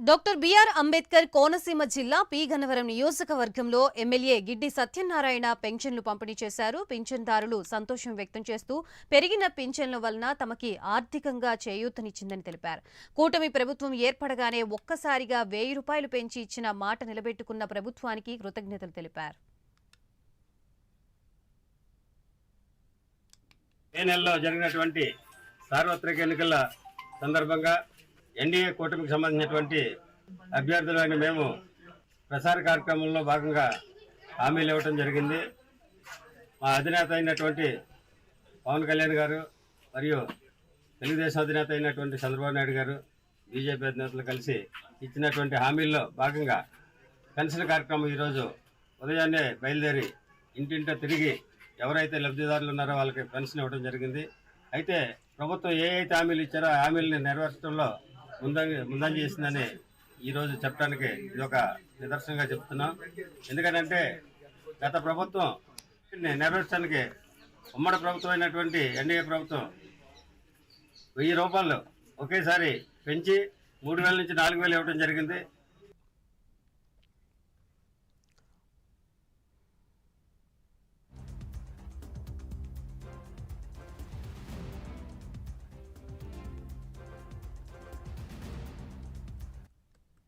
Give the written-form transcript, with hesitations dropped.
Doctor BR Ambedkar Konaseema జిల్లా P Gannavaram నియోజకవర్గంలో MLA Giddi Satyanarayana పెన్షన్లు పంపిణీ చేశారు. పింఛన్దారులు సంతోషం వ్యక్తం చేస్తూ పెరిగిన పింఛన్ల వలన తమకి ఆర్థికంగా చేయూతనిచ్చిందని తెలిపారు. కూటమి ప్రభుత్వం ఏర్పడగానే ఒక్కసారిగా 1000 రూపాయలు పెంచి ఇచ్చిన మాట నిలబెట్టుకున్న ప్రభుత్వానికి కృతజ్ఞతలు తెలిపారు. మే నెలలో జరిగినటువంటి సార్వత్రిక ఎన్నికల సందర్భంగా ఎన్డీఏ కూటమికి సంబంధించినటువంటి అభ్యర్థులని మేము ప్రసార కార్యక్రమంలో భాగంగా హామీలు ఇవ్వడం జరిగింది. మా అధినేత అయినటువంటి పవన్ కళ్యాణ్ గారు మరియు తెలుగుదేశం అధినేత అయినటువంటి చంద్రబాబు నాయుడు గారు బీజేపీ అధినేతలు కలిసి ఇచ్చినటువంటి హామీల్లో భాగంగా పెన్షన్ కార్యక్రమం ఈరోజు ఉదయాన్నే బయలుదేరి ఇంటింటా తిరిగి ఎవరైతే లబ్ధిదారులు ఉన్నారో వాళ్ళకి పెన్షన్ ఇవ్వడం జరిగింది. అయితే ప్రభుత్వం ఏ అయితే హామీలు ఇచ్చారో ఆ హామీలని నెరవేర్చడంలో ముందంజ చేసిందని ఈరోజు చెప్పడానికి ఇది ఒక నిదర్శనంగా చెప్తున్నాం. ఎందుకంటే గత ప్రభుత్వం నెరవేర్చడానికి ఉమ్మడి ప్రభుత్వం అయినటువంటి ఎన్డీఏ ప్రభుత్వం 1000 రూపాయలు ఒకేసారి పెంచి 3000 నుంచి 4000 ఇవ్వడం జరిగింది.